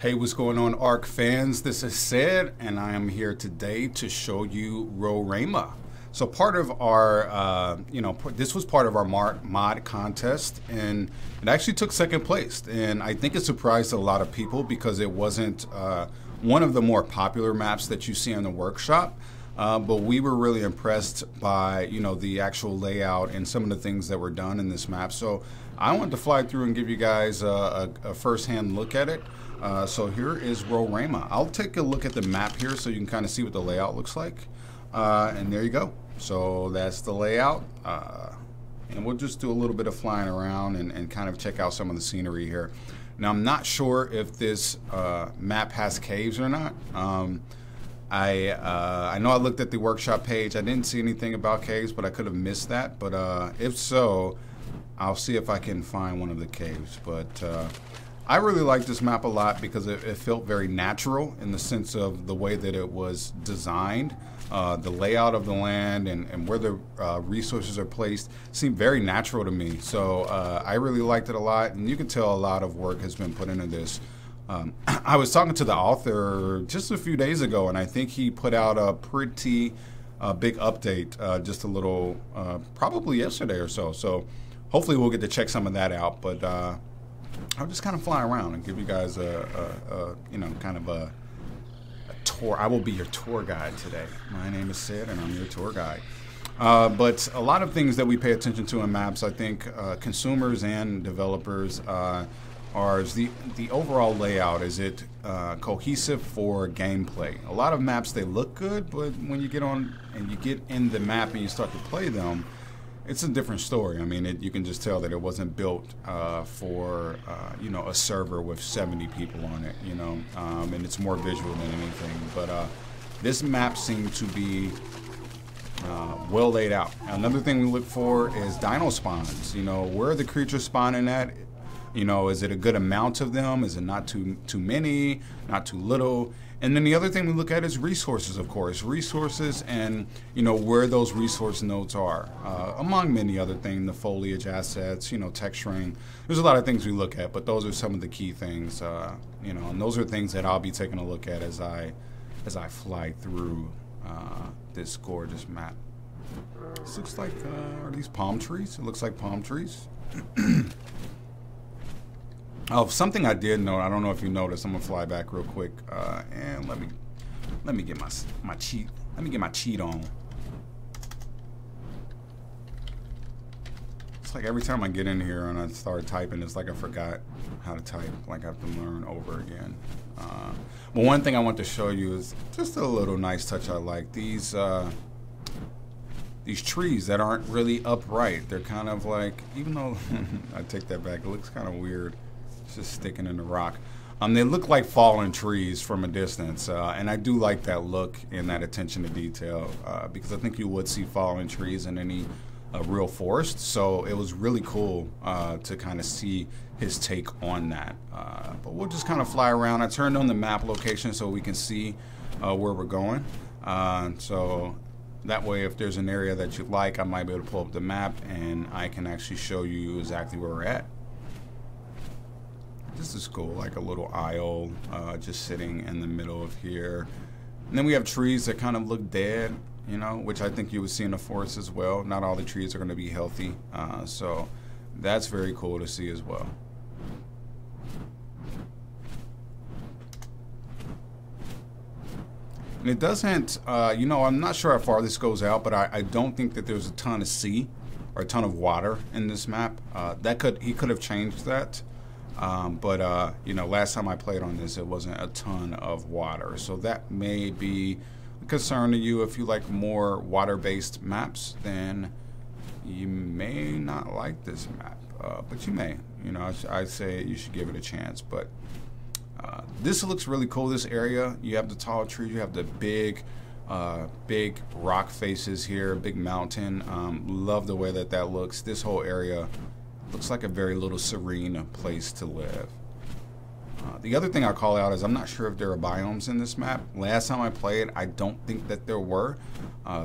Hey, what's going on, ARK fans? This is Ced, and I am here today to show you Roraima. So part of our, this was part of our mod contest, and it actually took second place. And I think it surprised a lot of people because it wasn't one of the more popular maps that you see in the workshop. But we were really impressed by, the actual layout and some of the things that were done in this map. So I wanted to fly through and give you guys a first-hand look at it. So here is Roraima. I'll take a look at the map here so you can kind of see what the layout looks like. And there you go. So that's the layout. And we'll just do a little bit of flying around and kind of check out some of the scenery here. Now, I'm not sure if this map has caves or not. I know I looked at the workshop page. I didn't see anything about caves, but I could have missed that. But if so, I'll see if I can find one of the caves. But I really like this map a lot because it felt very natural in the sense of the way that it was designed. The layout of the land and where the resources are placed seemed very natural to me. So I really liked it a lot, and you can tell a lot of work has been put into this. I was talking to the author just a few days ago, and I think he put out a pretty big update just a little, probably yesterday or so. So hopefully we'll get to check some of that out. But I'll just kind of fly around and give you guys kind of a tour. I will be your tour guide today. My name is Ced, and I'm your tour guide. But a lot of things that we pay attention to in maps, I think consumers and developers, are the overall layout. Is it cohesive for gameplay? A lot of maps, they look good, but when you get on and you get in the map and you start to play them, it's a different story. I mean, you can just tell that it wasn't built for a server with 70 people on it, and it's more visual than anything. But this map seemed to be well laid out. Another thing we look for is dino spawns. Where are the creatures spawning at? Is it a good amount of them? Is it not too many, not too little? And then the other thing we look at is resources, of course. Resources and, where those resource nodes are. Among many other things, the foliage assets, texturing. There's a lot of things we look at, but those are some of the key things, and those are things that I'll be taking a look at as I fly through this gorgeous map. This looks like, are these palm trees? It looks like palm trees. Oh, something I did note, I don't know if you noticed, I'm gonna fly back real quick, and let me get my cheat. Let me get my cheat on. It's like every time I get in here and I start typing, it's like I forgot how to type, like I have to learn over again. But one thing I want to show you is just a little nice touch I like. These trees that aren't really upright, they're kind of like, even though I take that back, it looks kind of weird. It's just sticking in the rock. They look like fallen trees from a distance, and I do like that look and that attention to detail because I think you would see fallen trees in any real forest. So it was really cool to kind of see his take on that. But we'll just kind of fly around. I turned on the map location so we can see where we're going. So that way, if there's an area that you like, I might be able to pull up the map and I can actually show you exactly where we're at. This is cool, like a little aisle just sitting in the middle of here. And then we have trees that kind of look dead, which I think you would see in the forest as well. Not all the trees are going to be healthy, so that's very cool to see as well. And it doesn't, I'm not sure how far this goes out, but I don't think that there's a ton of sea or a ton of water in this map. He could have changed that. But last time I played on this, it wasn't a ton of water. So that may be a concern to you. If you like more water-based maps, then you may not like this map. But you may. I'd say you should give it a chance. But this looks really cool, this area. You have the tall trees. You have the big rock faces here, big mountain. Love the way that looks. This whole area looks like a very little serene place to live. The other thing I'll call out is I'm not sure if there are biomes in this map. Last time I played, I don't think that there were.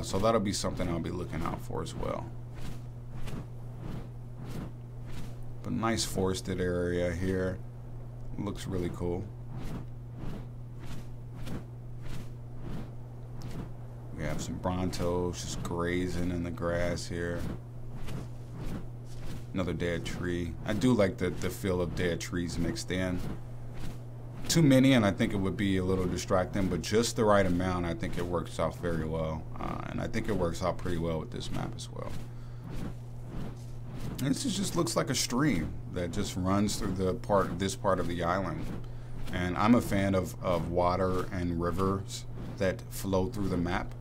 So that'll be something I'll be looking out for as well. But nice forested area here. Looks really cool. We have some Brontos just grazing in the grass here. Another dead tree. I do like the feel of dead trees mixed in. Too many, and I think it would be a little distracting, but just the right amount, I think it works out very well. And I think it works out pretty well with this map as well. And this just looks like a stream that just runs through this part of the island. And I'm a fan of water and rivers that flow through the map.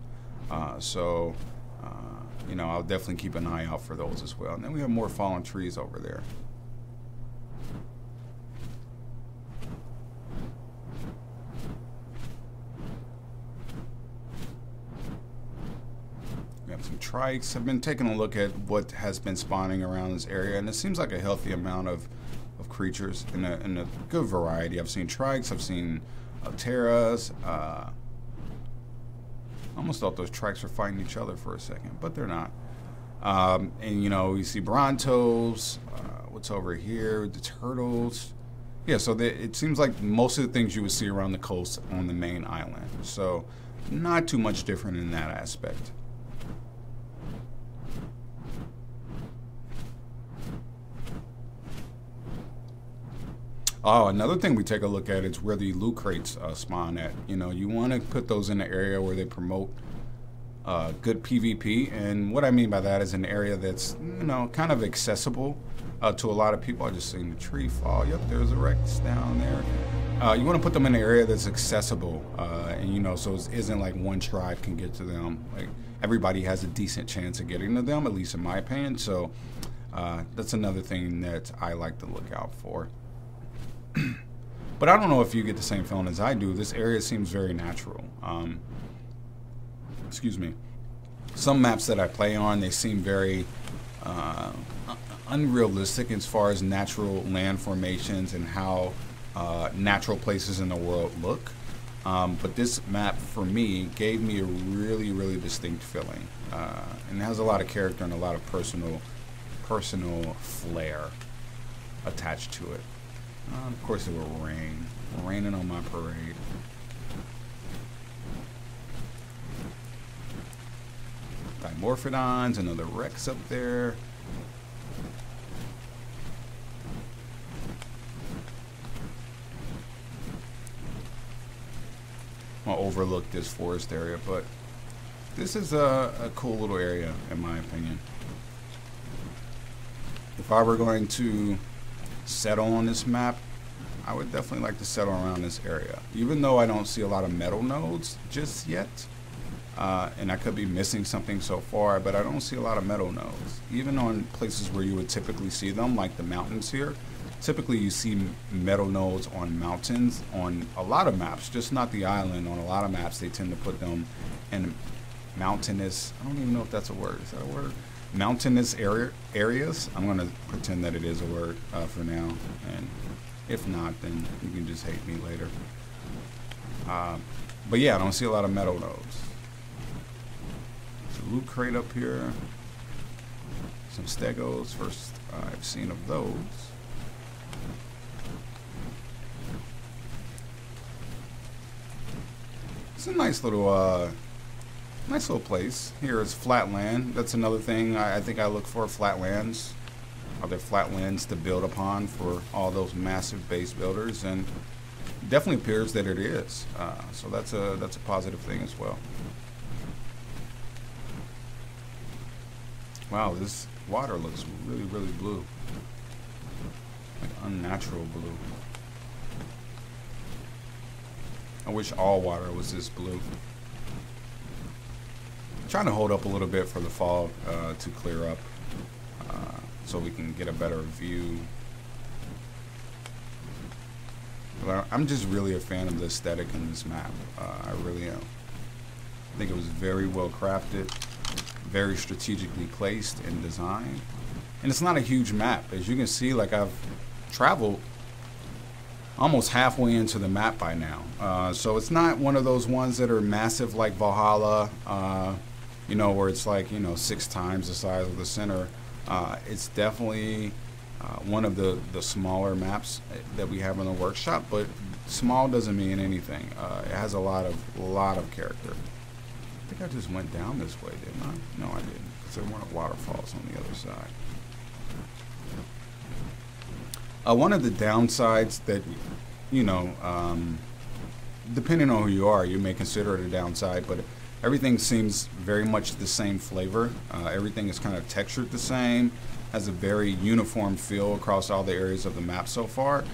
You know, I'll definitely keep an eye out for those as well. And then we have more fallen trees over there. We have some trikes. I've been taking a look at what has been spawning around this area, and it seems like a healthy amount of creatures in a good variety. I've seen trikes, I've seen Alteras. Almost thought those trikes were fighting each other for a second, but they're not. And you know, you see Brontos. What's over here? The turtles. Yeah, so it seems like most of the things you would see around the coast on the main island. So not too much different in that aspect. Oh, another thing we take a look at is where the loot crates spawn at. You know, you want to put those in an area where they promote good PvP, and what I mean by that is an area that's, you know, kind of accessible to a lot of people. I just seen the tree fall. Yep, there's a Rex down there. You want to put them in an area that's accessible, and you know, so it isn't like one tribe can get to them. Like everybody has a decent chance of getting to them, at least in my opinion. So that's another thing that I like to look out for. But I don't know if you get the same feeling as I do. This area seems very natural. Excuse me. Some maps that I play on, they seem very unrealistic as far as natural land formations and how natural places in the world look. But this map, for me, gave me a really, really distinct feeling. And it has a lot of character and a lot of personal flair attached to it. Of course it will rain. Raining on my parade. Dimorphodons, another Rex up there. I'll overlook this forest area, but this is a cool little area in my opinion. If I were going to settle on this map, I would definitely like to settle around this area, even though I don't see a lot of metal nodes just yet, and I could be missing something so far, but I don't see a lot of metal nodes, even on places where you would typically see them, like the mountains here. Typically you see metal nodes on mountains on a lot of maps, just not the island. On a lot of maps they tend to put them in mountainous, I don't even know if that's a word, is that a word? Mountainous areas. I'm going to pretend that it is a word for now, and if not, then you can just hate me later. But yeah, I don't see a lot of metal nodes. There's a loot crate up here. Some stegos, first I've seen of those. It's a nice little place. Here is flatland. That's another thing I think I look for, flatlands. Are there flatlands to build upon for all those massive base builders? And it definitely appears that it is. So that's a positive thing as well. Wow, this water looks really, really blue. Like unnatural blue. I wish all water was this blue. Trying to hold up a little bit for the fog to clear up so we can get a better view. But I'm just really a fan of the aesthetic in this map. I really am. I think it was very well crafted, very strategically placed and designed. And it's not a huge map. As you can see, like I've traveled almost halfway into the map by now. So it's not one of those ones that are massive like Valhalla, you know, where it's like, you know, 6 times the size of the center. It's definitely one of the smaller maps that we have in the workshop, but small doesn't mean anything. It has a lot of character. think I just went down this way, didn't I? No, I didn't, because there weren't waterfalls on the other side. One of the downsides that, you know, depending on who you are, you may consider it a downside, but everything seems very much the same flavor. Everything is kind of textured the same, has a very uniform feel across all the areas of the map so far.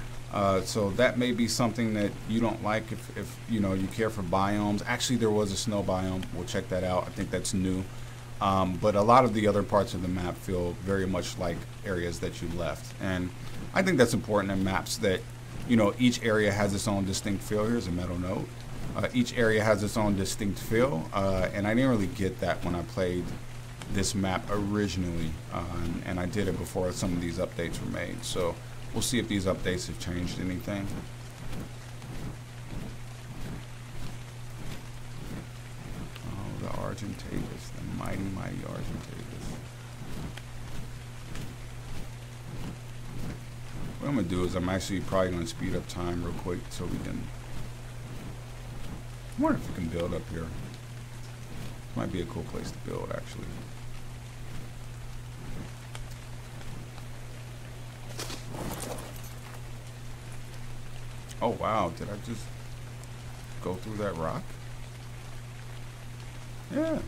So that may be something that you don't like if you know, you care for biomes. Actually, there was a snow biome. We'll check that out. I think that's new. But a lot of the other parts of the map feel very much like areas that you left. And I think that's important in maps that, you know, each area has its own distinct feel. Here's a metal note. Each area has its own distinct feel. And I didn't really get that when I played this map originally. And I did it before some of these updates were made. So we'll see if these updates have changed anything. Oh, the Argentavis, the mighty, mighty Argentavis. What I'm going to do is I'm actually probably going to speed up time real quick so we can... I wonder if we can build up here. Might be a cool place to build, actually. Oh wow, did I just go through that rock? Yeah.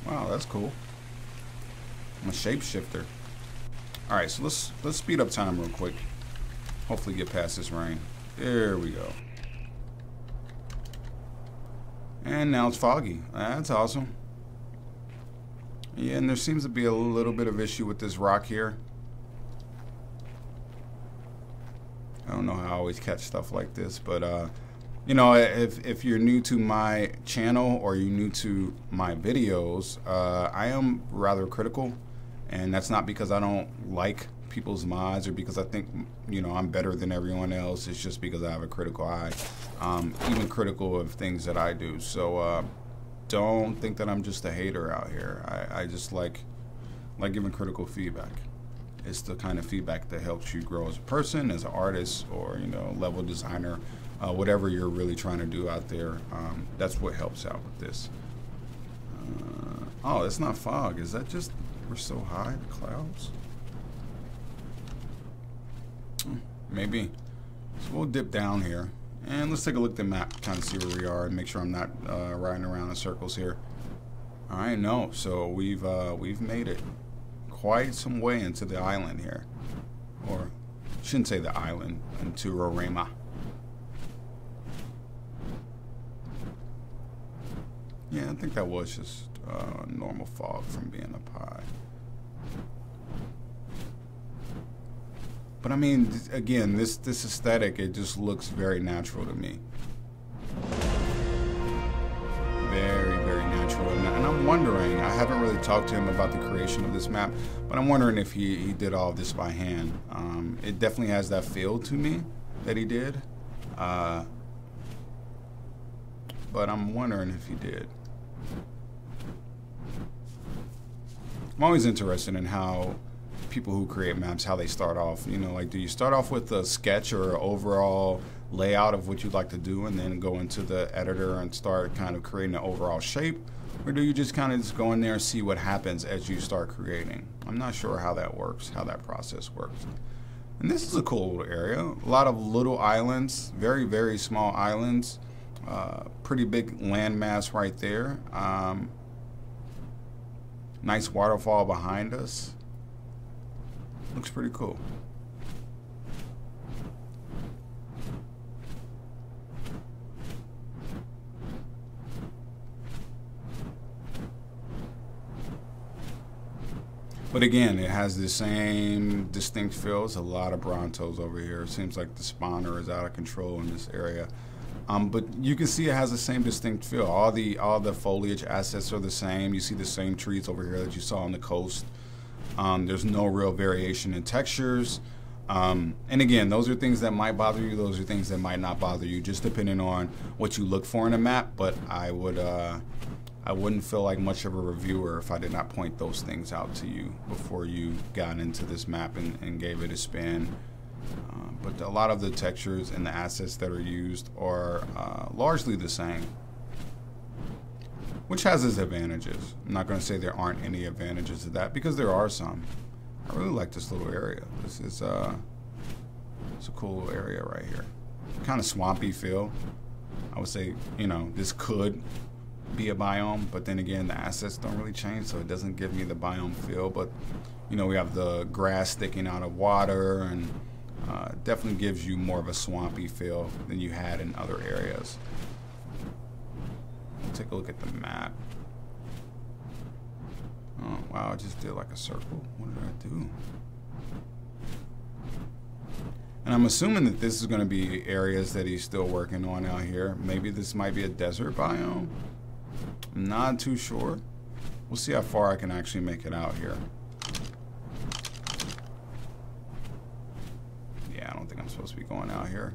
Wow, that's cool. I'm a shapeshifter. Alright, so let's speed up time real quick. Hopefully get past this rain. There we go. And now it's foggy. That's awesome. Yeah, and there seems to be a little bit of issue with this rock here. I don't know how I always catch stuff like this, but you know, if you're new to my channel or you're new to my videos, I am rather critical, and that's not because I don't like people's mods or because I think, you know, I'm better than everyone else. It's just because I have a critical eye, even critical of things that I do. So don't think that I'm just a hater out here. I just like giving critical feedback. It's the kind of feedback that helps you grow as a person, as an artist, or, you know, level designer, whatever you're really trying to do out there. That's what helps out with this. Oh, it's not fog. Is that just we're so high, the clouds? Maybe. So we'll dip down here and let's take a look at the map, kind of see where we are, and make sure I'm not riding around in circles here. All right, no. So we've made it quite some way into the island here, or shouldn't say the island, into Roraima. Yeah, I think that was just normal fog from being up high. But I mean, again, this aesthetic, it just looks very natural to me. Very, very natural. And I'm wondering, I haven't really talked to him about the creation of this map, but I'm wondering if he did all of this by hand. It definitely has that feel to me that he did. But I'm wondering if he did. I'm always interested in how people who create maps, how they start off. You know, like, do you start off with a sketch or overall layout of what you'd like to do and then go into the editor and start kind of creating an overall shape? Or do you just kind of just go in there and see what happens as you start creating? I'm not sure how that works, how that process works. And this is a cool little area. A lot of little islands, very, very small islands. Pretty big landmass right there. Nice waterfall behind us. Looks pretty cool. But again, it has the same distinct feel. It's a lot of Brontos over here. It seems like the spawner is out of control in this area. But you can see it has the same distinct feel. All the foliage assets are the same. You see the same trees over here that you saw on the coast. There's no real variation in textures. And again, those are things that might bother you. Those are things that might not bother you, just depending on what you look for in a map. But I wouldn't feel like much of a reviewer if I did not point those things out to you before you got into this map and gave it a spin. But a lot of the textures and the assets that are used are largely the same. which has its advantages. I'm not going to say there aren't any advantages to that, because there are some. I really like this little area. This is it's a cool little area right here. Kind of swampy feel. I would say, you know, this could be a biome, but then again, the assets don't really change, so it doesn't give me the biome feel. But you know, we have the grass sticking out of water, and definitely gives you more of a swampy feel than you had in other areas. Take a look at the map. Oh wow, I just did like a circle. What did I do? And I'm assuming that this is going to be areas that he's still working on out here. Maybe this might be a desert biome. I'm not too sure. We'll see how far I can actually make it out here. Yeah, I don't think I'm supposed to be going out here.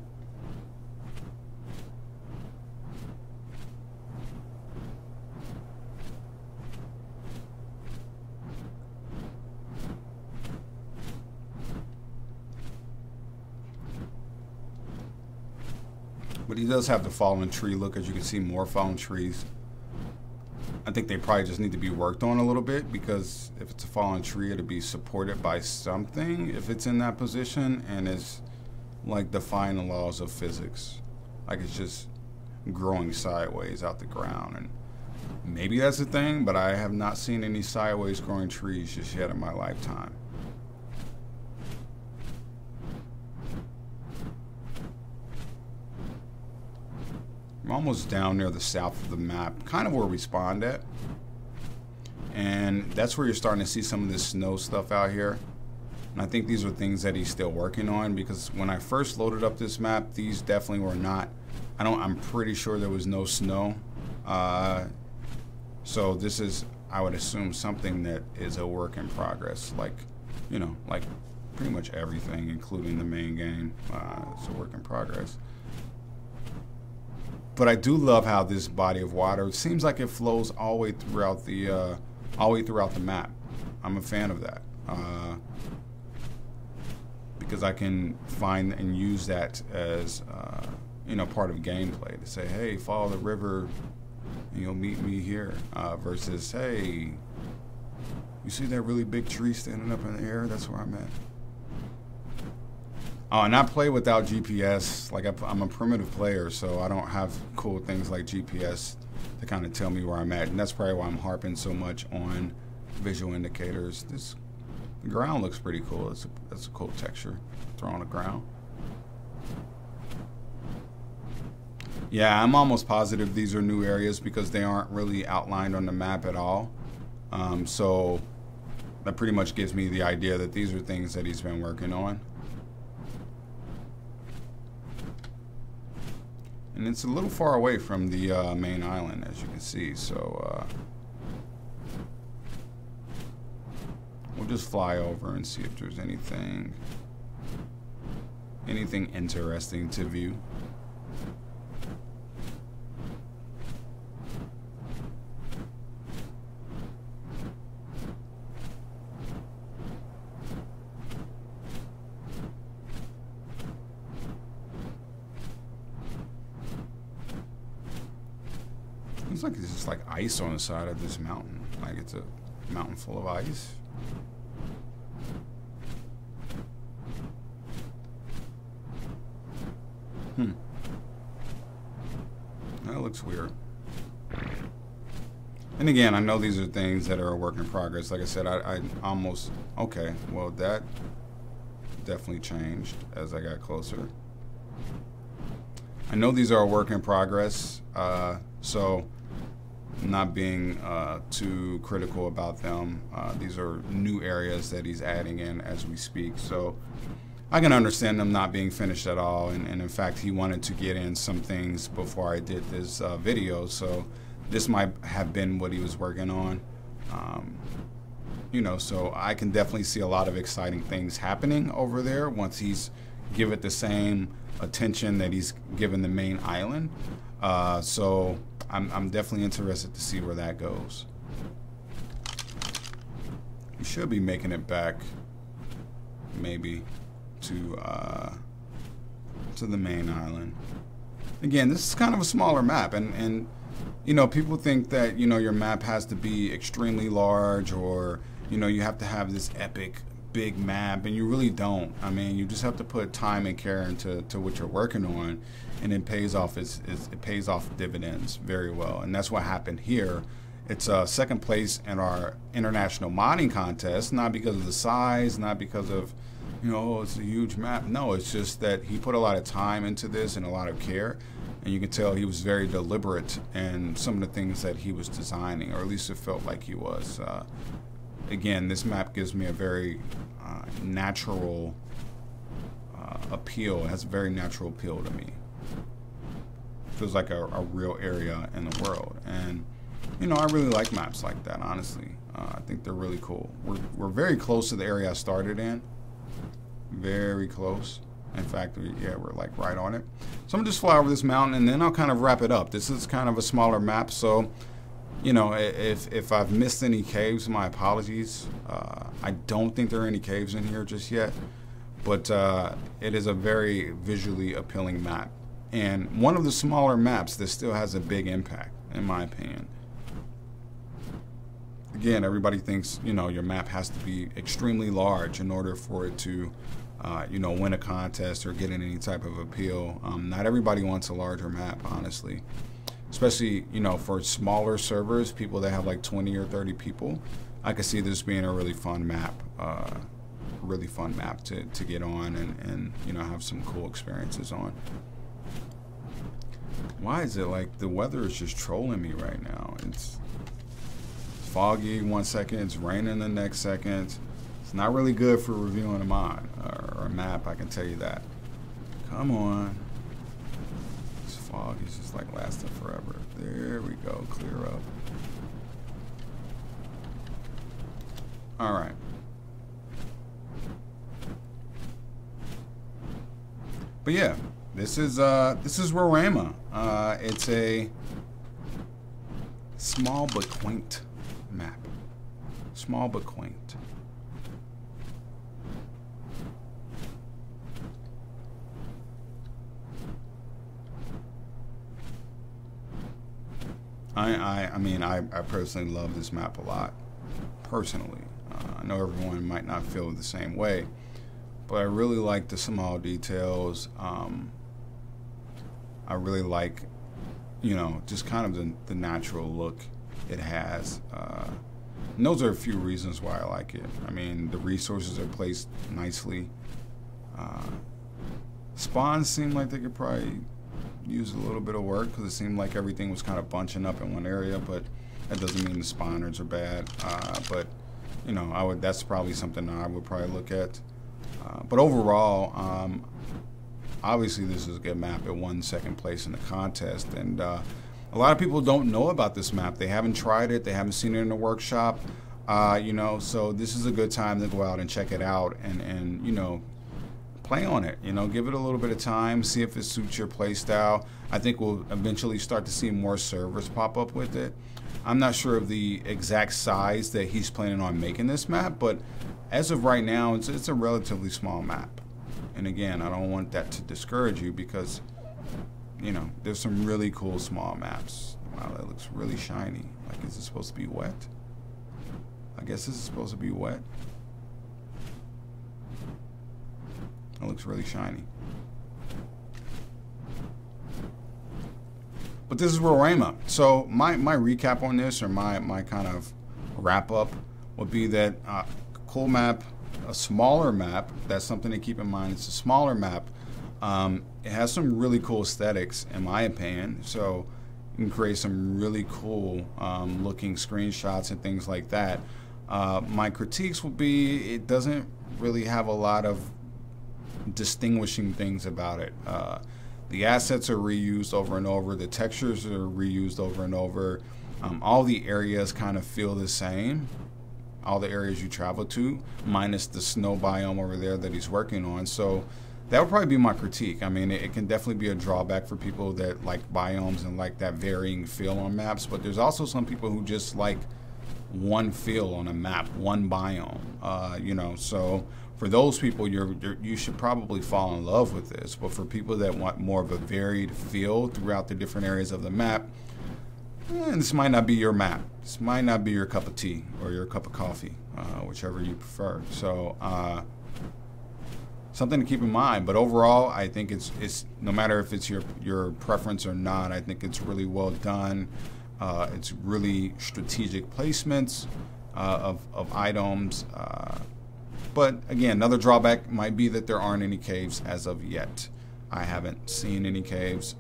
But he does have the fallen tree look. As you can see, more fallen trees. I think they probably just need to be worked on a little bit, because if it's a fallen tree, it'll be supported by something if it's in that position, and it's like defying the laws of physics. Like it's just growing sideways out the ground. And maybe that's the thing, but I have not seen any sideways growing trees just yet in my lifetime. I'm almost down near the south of the map, kind of where we spawned at. And that's where you're starting to see some of this snow stuff out here. And I think these are things that he's still working on, because when I first loaded up this map, these definitely were not, I'm pretty sure there was no snow. So this is, I would assume, something that is a work in progress. Like, you know, like pretty much everything, including the main game, it's a work in progress. But I do love how this body of water, it seems like it flows all the way throughout the map. I'm a fan of that, because I can find and use that as you know, part of gameplay to say, hey, follow the river and you'll meet me here, versus, hey, you see that really big tree standing up in the air? That's where I'm at. Oh, and I play without GPS. Like, I'm a primitive player, so I don't have cool things like GPS to kind of tell me where I'm at. And that's probably why I'm harping so much on visual indicators. The ground looks pretty cool. That's a cool texture. Throw on the ground. Yeah, I'm almost positive these are new areas, because they aren't really outlined on the map at all. So that pretty much gives me the idea that these are things that he's been working on. And it's a little far away from the main island, as you can see, so we'll just fly over and see if there's anything interesting to view. Looks like there's just like ice on the side of this mountain. Like it's a mountain full of ice. That looks weird. And again, I know these are things that are a work in progress. Like I said, I almost, okay, well that definitely changed as I got closer. I know these are a work in progress, so not being too critical about them. These are new areas that he's adding in as we speak, so I can understand them not being finished at all. And in fact, he wanted to get in some things before I did this video, so this might have been what he was working on. You know, so I can definitely see a lot of exciting things happening over there once he's give it the same attention that he's given the main island. So I'm definitely interested to see where that goes. We should be making it back maybe to the main island. Again, this is kind of a smaller map, and you know, people think that, you know, your map has to be extremely large, or, you know, you have to have this epic big map, and you really don't. I mean, you just have to put time and care into what you're working on, and it pays off. It pays off dividends very well, and that's what happened here. It's second place in our international modding contest, not because of the size, not because of, you know, oh, it's a huge map. No, it's just that he put a lot of time into this and a lot of care, and you can tell he was very deliberate in some of the things that he was designing, or at least it felt like he was. Again, this map gives me a very natural appeal. It has a very natural appeal to me. Feels like a real area in the world, and you know, I really like maps like that, honestly. I think they're really cool. We're very close to the area I started in. Very close. In fact, yeah, we're like right on it. So I'm gonna just fly over this mountain, and then I'll kind of wrap it up. This is kind of a smaller map, so you know, if I've missed any caves, my apologies. I don't think there are any caves in here just yet, but it is a very visually appealing map, and one of the smaller maps that still has a big impact, in my opinion. Again, everybody thinks, you know, your map has to be extremely large in order for it to, you know, win a contest or get in any type of appeal. Not everybody wants a larger map, honestly. Especially, you know, for smaller servers, people that have like 20 or 30 people, I could see this being a really fun map, to get on and you know, have some cool experiences on. Why is it like the weather is just trolling me right now? It's foggy 1 second, it's raining the next second. It's not really good for reviewing a mod or a map, I can tell you that. Come on. This fog is just like lasting forever. There we go, clear up. All right. But yeah, this is Roraima. It's a small but quaint map. Small but quaint. I mean, I personally love this map a lot. Personally, I know everyone might not feel the same way, but I really like the small details. I really like, you know, just kind of the natural look it has. And those are a few reasons why I like it. I mean, the resources are placed nicely. Spawns seem like they could probably use a little bit of work, because it seemed like everything was kind of bunching up in one area, but that doesn't mean the spawners are bad. But you know, that's probably something I would probably look at. But overall, obviously this is a good map. It won second place in the contest, and a lot of people don't know about this map. They haven't tried it. They haven't seen it in the workshop. You know, so this is a good time to go out and check it out and you know, play on it. You know, give it a little bit of time, see if it suits your play style. I think we'll eventually start to see more servers pop up with it. I'm not sure of the exact size that he's planning on making this map, but as of right now, it's a relatively small map. And again, I don't want that to discourage you, because you know, there's some really cool small maps. Wow, that looks really shiny. Like, is it supposed to be wet? I guess this is supposed to be wet. It looks really shiny. But this is Roraima. So my recap on this, or my kind of wrap up, would be that cool map, a smaller map. That's something to keep in mind. It's a smaller map. It has some really cool aesthetics, in my opinion. So you can create some really cool looking screenshots and things like that. My critiques would be, it doesn't really have a lot of distinguishing things about it. The assets are reused over and over. The textures are reused over and over. All the areas kind of feel the same. All the areas you travel to, minus the snow biome over there that he's working on. So that would probably be my critique. I mean, it can definitely be a drawback for people that like biomes and like that varying feel on maps. But there's also some people who just like one feel on a map, one biome. You know, so for those people, you should probably fall in love with this. But for people that want more of a varied feel throughout the different areas of the map, this might not be your map. This might not be your cup of tea or your cup of coffee, whichever you prefer. So something to keep in mind. But overall, I think it's no matter if it's your preference or not, I think it's really well done. It's really strategic placements of items. But again, another drawback might be that there aren't any caves as of yet. I haven't seen any caves.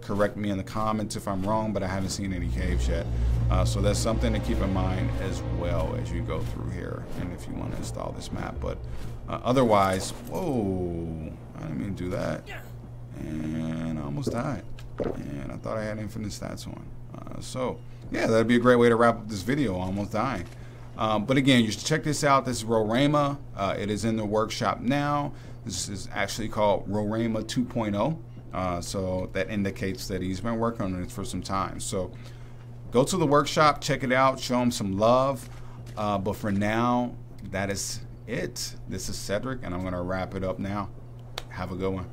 Correct me in the comments if I'm wrong, but I haven't seen any caves yet. So that's something to keep in mind as well as you go through here and if you want to install this map. But otherwise, whoa, I didn't mean to do that. And I almost died. And I thought I had infinite stats on. So yeah, that'd be a great way to wrap up this video, almost dying. But again, you should check this out. This is Roraima. It is in the workshop now. This is actually called Roraima 2.0. So that indicates that he's been working on it for some time. So go to the workshop, check it out, show him some love. But for now, that is it. This is Cedric, and I'm going to wrap it up now. Have a good one.